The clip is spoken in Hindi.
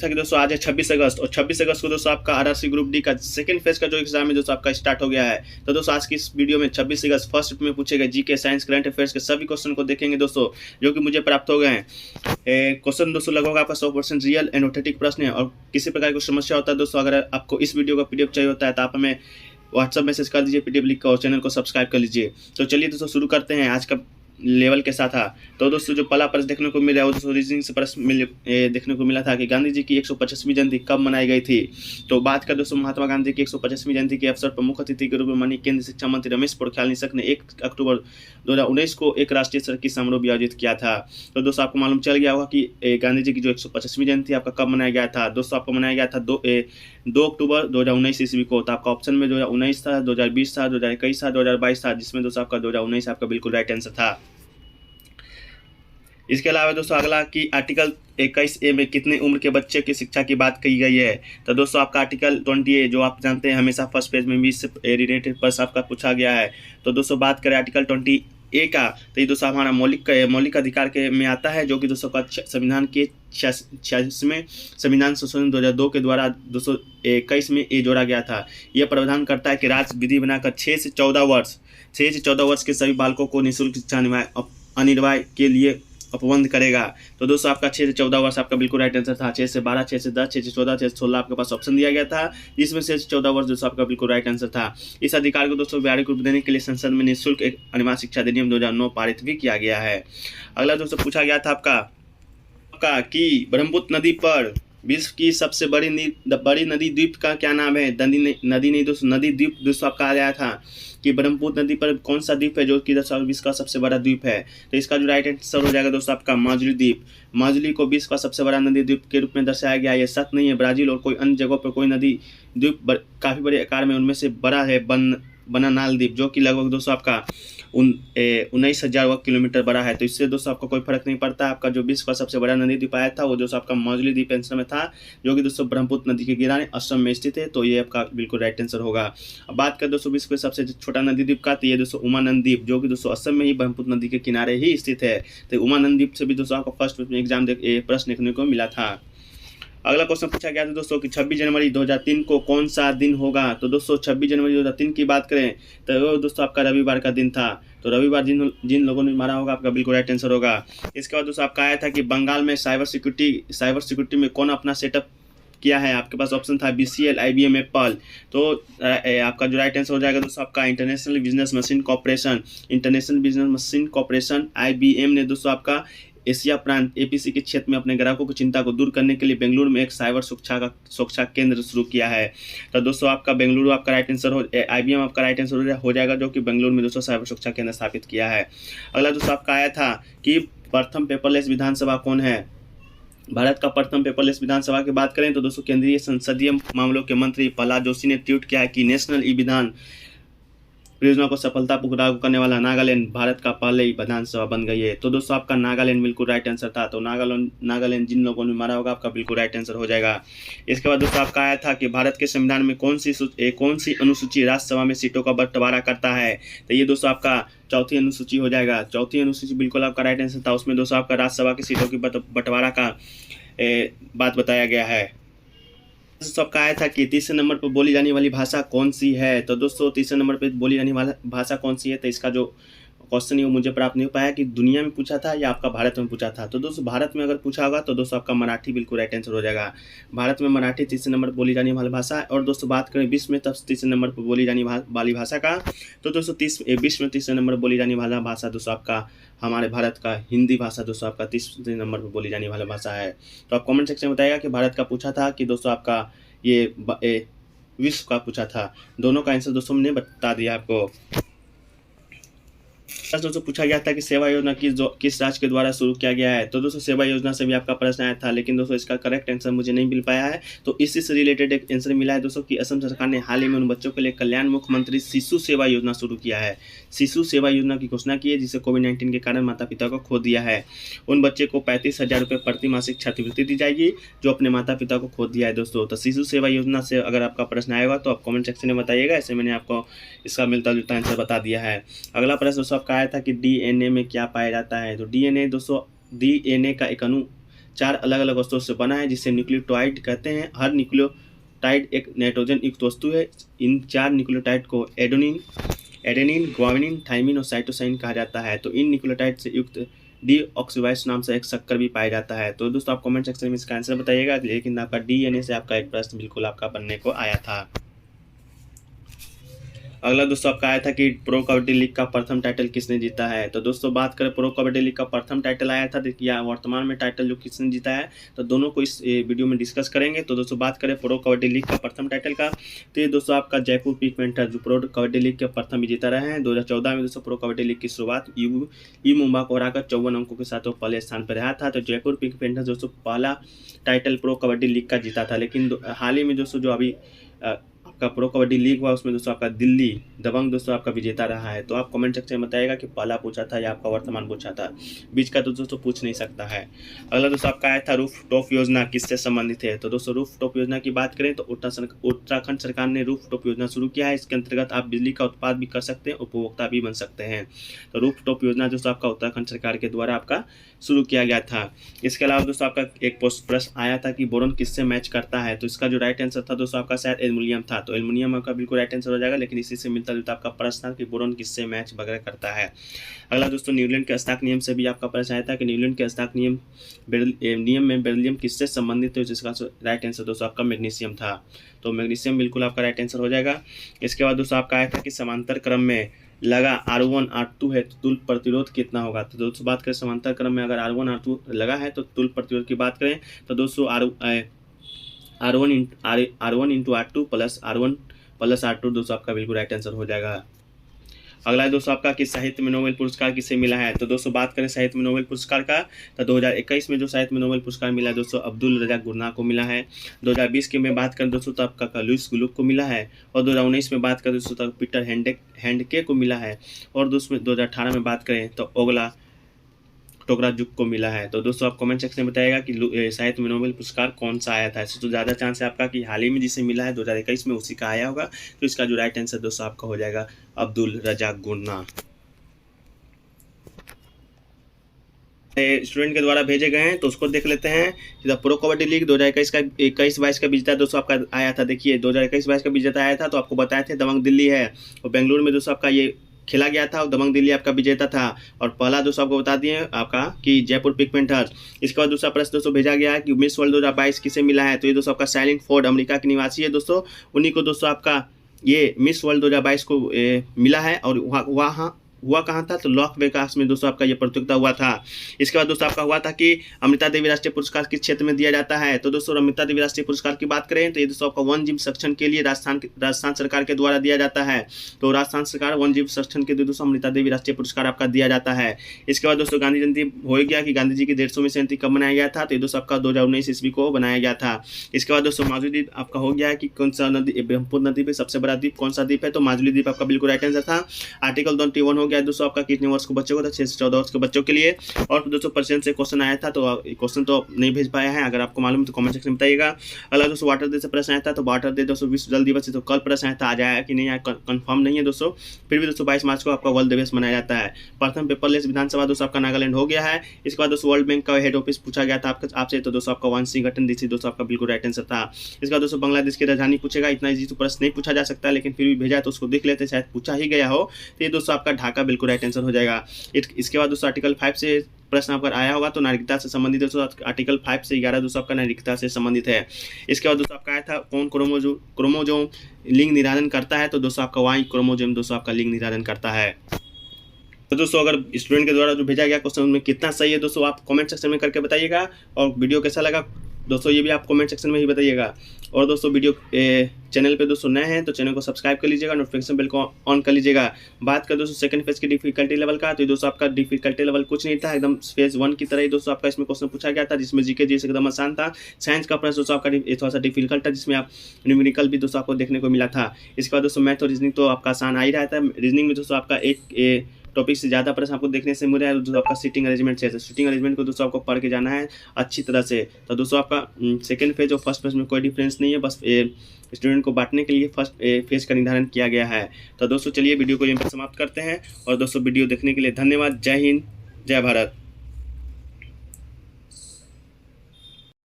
था कि दोस्तों आज है 26 अगस्त और 26 अगस्त को दोस्तों आपका आरआरसी ग्रुप डी का सेकंड फेज का जो एग्जाम है दोस्तों आपका स्टार्ट हो गया है। तो दोस्तों आज की इस वीडियो में 26 अगस्त फर्स्ट शिफ्ट में पूछे गए जीके साइंस करंट अफेयर्स के सभी क्वेश्चन को देखेंगे दोस्तों, जो कि मुझे प्राप्त हो गए हैं। क्वेश्चन दोस्तों लगभग आपका 100% रियल एंड ऑथेंटिक प्रश्न है और किसी प्रकार की समस्या होता है दोस्तों, अगर आपको इस वीडियो का पीडीएफ चाहिए होता है तो आप हमें व्हाट्सअप मैसेज कर दीजिए, पीडीएफ लिख कर और चैनल को सब्सक्राइब कर लीजिए। तो चलिए दोस्तों शुरू करते हैं आज का लेवल के साथ। तो दोस्तों जो पहला प्रश्न देखने को मिला है वो दोस्तों रीजनिंग से प्रश्न देखने को मिला था कि गांधी जी की 150वीं जयंती कब मनाई गई थी। तो बात कर दोस्तों महात्मा गांधी की 150वीं जयंती के अवसर पर मुख्य अतिथि के रूप में माननीय केंद्रीय शिक्षा मंत्री रमेश पोखरियाल निशंक ने 1 अक्टूबर 2019 को एक राष्ट्रीय स्तर की समारोह भी आयोजित किया था। तो दोस्तों आपको मालूम चल गया होगा कि गांधी जी की जो 150वीं जयंती आपका कब मनाया गया था। दोस्तों आपको मनाया गया था 2 अक्टूबर 2019 ईस्वी को। तो आपका ऑप्शन में 2019 था, 2020 था, 2021 था, 2022 था, जिसमें दोस्तों आपका 2019 आपका बिल्कुल राइट आंसर था। इसके अलावा दोस्तों अगला कि आर्टिकल 21A में कितने उम्र के बच्चे की शिक्षा की बात की गई है। तो दोस्तों आपका आर्टिकल 20A जो आप जानते हैं हमेशा फर्स्ट पेज में भी इससे रिलेटेड प्रश्न आपका पूछा गया है। तो दोस्तों बात करें आर्टिकल 20A का, तो ये दोस्तों हमारा मौलिक अधिकार के में आता है, जो कि दोस्तों का संविधान के 86वें संविधान संशोधन 2002 के द्वारा 221 में ये जोड़ा गया था। यह प्रावधान करता है कि राज्य विधि बनाकर 6 से 14 वर्ष के सभी बालकों को निःशुल्क शिक्षा अनिवार्य के लिए उपबंध करेगा। तो दोस्तों आपका 6 से 14 वर्ष आपका बिल्कुल राइट आंसर था। 6 से 12, 6 से 10, 6 से 14, 6 से 16 आपके पास ऑप्शन दिया गया था, जिसमें 6 से 14 वर्ष दोस्तों आपका बिल्कुल राइट आंसर था। इस अधिकार को दोस्तों व्यावहारिक रूप देने के लिए संसद में निःशुल्क एक अनिवार्य शिक्षा अधिनियम 2009 पारित भी किया गया है। अगला दोस्तों पूछा गया था आपका कि ब्रह्मपुत्र नदी पर विश्व की सबसे बड़ी नदी द्वीप का क्या नाम है। नदी नहीं दोस्तों, नदी द्वीप दोस्तों आपका आ गया था कि ब्रह्मपुत्र नदी पर कौन सा द्वीप है जो कि विश्व का सबसे बड़ा द्वीप है। तो इसका जो राइट आंसर हो जाएगा दोस्तों आपका माजुली द्वीप। माजुली को विश्व का सबसे बड़ा नदी द्वीप के रूप में दर्शाया गया है। ये सत्य नहीं है, ब्राजील और कोई अन्य जगहों पर कोई नदी द्वीप काफ़ी बड़े आकार में, उनमें से बड़ा है बनानाल द्वीप, जो कि लगभग दोस्तों आपका 19,000 वर्ग किलोमीटर बड़ा है। तो इससे दोस्तों आपको कोई फर्क नहीं पड़ता। आपका जो विश्व का सबसे बड़ा नदी द्वीप आया था वो दोस्तों आपका माजुली द्वीप आंसर में था, जो कि दोस्तों ब्रह्मपुत्र नदी के किनारे असम में स्थित है। तो ये आपका बिल्कुल राइट आंसर होगा। अब बात करें दोस्तों विश्व के सबसे छोटा नदी द्वीप का, तो ये दोस्तों उमानंद द्वीप, जो कि दोस्तों असम में ही ब्रह्मपुत्र नदी के किनारे ही स्थित है। तो उमानंद द्वीप से भी दोस्तों आपको फर्स्ट एग्जाम प्रश्न देखने को मिला था। अगला क्वेश्चन पूछा गया था दोस्तों कि 26 जनवरी 2003 को कौन सा दिन होगा। तो दोस्तों 26 जनवरी 2003 की बात करें तो वो दोस्तों आपका रविवार का दिन था। तो रविवार जिन लोगों ने मारा होगा आपका बिल्कुल राइट आंसर होगा। इसके बाद दोस्तों आपका आया था कि बंगाल में साइबर सिक्योरिटी में कौन अपना सेटअप किया है। आपके पास ऑप्शन था BCL, IBM, एप्पल। तो आपका जो राइट आंसर हो जाएगा दोस्तों आपका international business machine corporation IBM ने दोस्तों आपका एशिया प्रांत APC के क्षेत्र में अपने ग्राहकों की चिंता को दूर करने के लिए बेंगलुरु में एक साइबर सुरक्षा केंद्र शुरू किया है। तो दोस्तों आपका बेंगलुरु आपका राइट आंसर IBM आपका राइट आंसर हो जाएगा, जो कि बेंगलुरु में दोस्तों साइबर सुरक्षा केंद्र स्थापित किया है। अगला दोस्तों आपका आया था कि प्रथम पेपरलेस विधानसभा कौन है। भारत का प्रथम पेपरलेस विधानसभा की बात करें तो दोस्तों केंद्रीय संसदीय मामलों के मंत्री प्रहलाद जोशी ने ट्वीट किया है कि नेशनल ई-विधान परियोजना को सफलतापूर्वक लागू करने वाला नागालैंड भारत का पहले ही विधानसभा बन गई है। तो दोस्तों आपका नागालैंड बिल्कुल राइट आंसर था। तो नागालैंड जिन लोगों ने मारा होगा आपका बिल्कुल राइट आंसर हो जाएगा। इसके बाद दोस्तों आपका आया था कि भारत के संविधान में कौन सी अनुसूची राज्यसभा में सीटों का बंटवारा करता है। तो ये दोस्तों आपका चौथी अनुसूची हो जाएगा। चौथी अनुसूची बिल्कुल आपका राइट आंसर था। उसमें दोस्तों आपका राज्यसभा की सीटों की बंटवारा का बात बताया गया है। सबका आया था कि तीसरे नंबर पर बोली जाने वाली भाषा कौन सी है। तो दोस्तों तीसरे नंबर पर बोली जाने वाली भाषा कौन सी है, तो इसका जो क्वेश्चन है वो मुझे प्राप्त नहीं हो पाया कि दुनिया में पूछा था या आपका भारत में पूछा था। तो दोस्तों भारत में अगर पूछा होगा तो दोस्तों आपका मराठी बिल्कुल राइट आंसर हो जाएगा। भारत में मराठी तीसरे नंबर पर बोली जाने वाली भाषा है। और दोस्तों बात करें विश्व में तब तीसरे नंबर पर बोली जाने वाली भाषा का, तो दोस्तों विश्व में तीसरे नंबर पर बोली जाने वाला भाषा दोस्तों आपका हमारे भारत का हिंदी भाषा दोस्तों आपका तीसरे नंबर पर बोली जाने वाला भाषा है। तो आप कमेंट सेक्शन में बताइएगा कि भारत का पूछा था कि दोस्तों आपका ये विश्व का पूछा था। दोनों का आंसर दोस्तों मैंने बता दिया आपको। दोस्तों पूछा गया था कि सेवा योजना किस राज्य के द्वारा शुरू किया गया है। तो दोस्तों सेवा योजना से भी आपका प्रश्न आया था, लेकिन दोस्तों इसका करेक्ट आंसर मुझे नहीं मिल पाया है। तो इसी से रिलेटेड एक आंसर मिला है दोस्तों कि असम सरकार ने हाल ही में उन बच्चों के लिए कल्याण मुख्यमंत्री शिशु सेवा योजना शुरू किया है। शिशु सेवा योजना की घोषणा की है, जिसे कोविड-19 के कारण माता पिता को खो दिया है। उन बच्चे को 35,000 रुपये प्रति मासिक छात्रवृत्ति दी जाएगी जो अपने माता पिता को खो दिया है दोस्तों। तो शिशु सेवा योजना से अगर आपका प्रश्न आएगा तो आप कमेंट सेक्शन में बताइएगा। ऐसे मैंने आपको इसका मिलता जुलता आंसर बता दिया है। अगला प्रश्न दोस्तों आपका आया था कि DNA में क्या पाया जाता है। तो DNA दोस्तों DNA का एक अणु 4 अलग अलग वस्तुओं से बना है जिसे न्यूक्लियोटाइड कहते हैं। हर न्यूक्लियोटाइड एक नाइट्रोजन युक्त वस्तु है। इन 4 न्यूक्लियोटाइड को एडेनिन, ग्वानिन, थाइमिन और साइटोसाइन कहा जाता है। तो इन न्यूक्लियोटाइड से युक्त डीऑक्सीराइबोस नाम से एक शक्कर भी पाया जाता है। तो दोस्तों आप कमेंट सेक्शन में इसका आंसर बताइएगा। लेकिन आपका डीएनए से आपका एक प्रश्न बिल्कुल आपका बनने को आया था। अगला दोस्तों आपका आया था कि प्रो कबड्डी लीग का प्रथम टाइटल किसने जीता है। तो दोस्तों बात करें प्रो कबड्डी लीग का प्रथम टाइटल आया था, देखिए वर्तमान में टाइटल जो किसने जीता है, तो दोनों को इस वीडियो में डिस्कस करेंगे। तो दोस्तों बात करें प्रो कबड्डी लीग का प्रथम टाइटल का, तो ये दोस्तों आपका जयपुर पिंक पैंथर जो प्रो कबड्डी लीग के प्रथम विजेता रहे हैं। 2014 में दोस्तों प्रो कबड्डी लीग की शुरुआत यू मुंबा को हराकर 54 अंकों के साथ वो पहले स्थान पर रहा था। तो जयपुर पिंक पैंथर दोस्तों पहला टाइटल प्रो कबड्डी लीग का जीता था। लेकिन हाल ही में दोस्तों जो अभी आपका प्रो कबड्डी लीग हुआ उसमें दोस्तों आपका दिल्ली दबंग दोस्तों आपका विजेता रहा है। तो आप कमेंट सेक्शन में बताइएगा कि पहला पूछा था या आपका वर्तमान पूछा था, बीच का तो दोस्तों पूछ नहीं सकता है। अगला दोस्तों आपका आया था रूफ टॉप योजना किससे संबंधित है। तो दोस्तों रूफ टॉप योजना की बात करें तो उत्तराखंड सरकार ने रूफ टॉप योजना शुरू किया है। इसके अंतर्गत आप बिजली का उत्पाद भी कर सकते हैं, उपभोक्ता भी बन सकते हैं। तो रूफ टॉप योजना दोस्तों आपका उत्तराखंड सरकार के द्वारा आपका शुरू किया गया था। इसके अलावा दोस्तों आपका एक प्रश्न आया था कि बोरॉन किससे मैच करता है। तो इसका जो राइट आंसर था दोस्तों आपका शायद एल्युमिनियम था। तो एल्युमिनियम आपका बिल्कुल राइट आंसर हो जाएगा, लेकिन इसी से मिलता जुलता आपका प्रश्न था कि बोरॉन किससे मैच वगैरह करता है। अगला दोस्तों न्यूटन के अस्ताक नियम से भी आपका प्रश्न आया था कि न्यूटन के अस्ताक नियम में बेरिलियम किससे संबंधित है। जिसका राइट आंसर दोस्तों आपका मैग्नीशियम था। तो मैग्नीशियम बिल्कुल आपका राइट आंसर हो जाएगा। इसके बाद दोस्तों आपका आया था कि समांतर क्रम में लगा R1 R2 है तो तुल्य प्रतिरोध कितना होगा। तो दोस्तों बात करें समांतर क्रम में अगर R1 R2 लगा है तो तुल्य प्रतिरोध की बात करें तो दोस्तों R1 into R2 plus R2 दोस्तों आपका बिल्कुल राइट आंसर हो जाएगा। अगला है दोस्तों आपका कि साहित्य में नोबेल पुरस्कार किसे मिला है। तो दोस्तों बात करें साहित्य में नोबेल पुरस्कार का तो 2021 में जो साहित्य में नोबेल पुरस्कार मिला है दोस्तों अब्दुल रज़ाक गुरनाह को मिला है। 2020 की में बात करें दोस्तों तो आपका लुईस ग्लुक को मिला है। और 2019 में बात करें दोस्तों तो पीटर हैंडके को मिला है। और दोस्तों 2018 में बात करें तो ओगला टोकराजुक को मिला है। तो दोस्तों आप कमेंट सेक्शन में बताइएगा कि साहित्य में नोबेल पुरस्कार कौन सा आया था। इससे तो ज़्यादा चांस है आपका कि हाल ही में जिसे मिला है 2021 में उसी का आया होगा। तो इसका जो राइट आंसर दोस्तों आपका हो जाएगा अब्दुल रज़ाक गुरनाह। स्टूडेंट के द्वारा भेजे गए हैं तो उसको देख लेते हैं। प्रो कबड्डी लीग 2021-22 का विजेता दोस्तों आपका आया था। देखिए 2021-22 का विजेता आया था तो आपको बताए थे दबंग दिल्ली है और बेंगलुरु में दोस्तों आपका ये खेला गया था और दबंग दिल्ली आपका विजेता था। और पहला दोस्तों आपको बता दिए आपका कि जयपुर पिंक पैंथर्स। इसके बाद दूसरा प्रश्न दोस्तों भेजा गया है कि मिस वर्ल्ड 2022 किसे मिला है। तो ये दोस्तों आपका साइलिंग फोर्ड अमेरिका के निवासी है दोस्तों, उन्हीं को दोस्तों आपका ये मिस वर्ल्ड 2022 को मिला है। और वहाँ हुआ कहाँ था तो लॉक वेगास में दोस्तों आपका ये प्रतियोगिता हुआ था। इसके बाद दोस्तों आपका हुआ था कि अमृता देवी राष्ट्रीय पुरस्कार किस क्षेत्र में दिया जाता है। तो दोस्तों अमृता देवी राष्ट्रीय पुरस्कार की बात करें तो ये दोस्तों आपका वन जीव संरक्षण के लिए राजस्थान सरकार के द्वारा दिया जाता है। तो राजस्थान सरकार वन जीव संरक्षण के लिए दोस्तों अमृता देवी राष्ट्रीय पुरस्कार आपका दिया जाता है। इसके बाद दोस्तों गांधी जयंती हो गया कि गांधी जी की 150वीं जयंती कब बनाया गया था। तो ये दोस्तों आपका 2019 ईस्वी को बनाया गया था। इसके बाद दोस्तों माजुली द्वीप आपका हो गया है कि कौन सा नदी ब्रह्मपुत्र नदी पे सबसे बड़ा द्वीप कौन सा द्वीप है। तो माजुली द्वीप आपका बिल्कुल राइट आंसर था। आर्टिकल 21 हो गया दोस्तों आपका कितने वर्ष को बच्चों को था 6 से 14 वर्ष के बच्चों के लिए। और दोस्तों परसेंट से क्वेश्चन आया था तो क्वेश्चन तो नहीं भेज पाया है, अगर आपको मालूम है तो कमेंट सेक्शन में बताइएगा। अगला दोस्तों वाटर डे से प्रश्न आया था तो वाटर डे दोस्तों विश्व जल दिवस से तो कल प्रश्न आया था, आज आया कि नहीं आया कंफर्म नहीं है दोस्तों। फिर भी दोस्तों 22 मार्च को आपका वर्ल्ड दिवस मनाया जाता है। प्रथम पेपरलेस विधानसभा दोस्तों आपका नागालैंड हो गया है। इसके बाद दोस्तों वर्ल्ड बैंक का हेड ऑफिस पूछा गया था आपसे तो दोस्तों आपका वाशिंगटन डीसी दोस्तों आपका बिल्कुल राइट आंसर था। इसके बाद दोस्तों बांग्लादेश की राजधानी पूछेगा, इतना इजी तो प्रश्न नहीं पूछा जा सकता लेकिन फिर भी भेजा तो उसको देख लेते, शायद पूछा ही गया हो। तो ये दोस्तों आपका ढाका बिल्कुल राइट आंसर हो जाएगा। इसके बाद दोस्तों आर्टिकल 5 से प्रश्न अगर आया होगा तो नागरिकता से संबंधित दोस्तों आर्टिकल 5 से 11 दोस्तों आपका नागरिकता से संबंधित है। इसके बाद दोस्तों आपका आया था कौन क्रोमोजोम लिंग निर्धारण करता है। तो दोस्तों आपका वाई क्रोमोजोम दोस्तों आपका लिंग निर्धारण करता है। तो दोस्तों अगर स्टूडेंट के द्वारा जो भेजा गया क्वेश्चन में कितना सही है दोस्तों आप कमेंट सेक्शन में करके बताइएगा। और वीडियो कैसा लगा दोस्तों ये भी आप कमेंट सेक्शन में ही बताइएगा। और दोस्तों वीडियो चैनल पे दोस्तों नए हैं तो चैनल को सब्सक्राइब कर लीजिएगा, नोटिफिकेशन बेल को ऑन कर लीजिएगा। बात कर दोस्तों सेकंड फेज की डिफिकल्टी लेवल का, तो दोस्तों आपका डिफिकल्टी लेवल कुछ नहीं था, एकदम फेज 1 की तरह ही दोस्तों आपका इसमें क्वेश्चन पूछा गया था जिसमें जीके जी एकदम आसान था। साइंस का प्रश्न दोस्तों आपका थोड़ा सा डिफिकल्ट था जिसमें आप न्यूमेरिकल भी दोस्तों आपको देखने को मिला था। इसके बाद दोस्तों मैथ और रीजनिंग तो आपका आसान आ ही रहा था। रीजनिंग में दोस्तों आपका एक टॉपिक से ज़्यादा प्रश्न आपको देखने से मिल रहा है दोस्तों आपका सीटिंग अरेंजमेंट से। सीटिंग अरेंजमेंट को दोस्तों आपको पढ़ के जाना है अच्छी तरह से। तो दोस्तों आपका सेकंड फेज और फर्स्ट फेज में कोई डिफरेंस नहीं है, बस स्टूडेंट को बांटने के लिए फर्स्ट फेज का निर्धारण किया गया है। तो दोस्तों चलिए वीडियो को यहीं पर समाप्त करते हैं। और दोस्तों वीडियो देखने के लिए धन्यवाद। जय हिंद, जय भारत।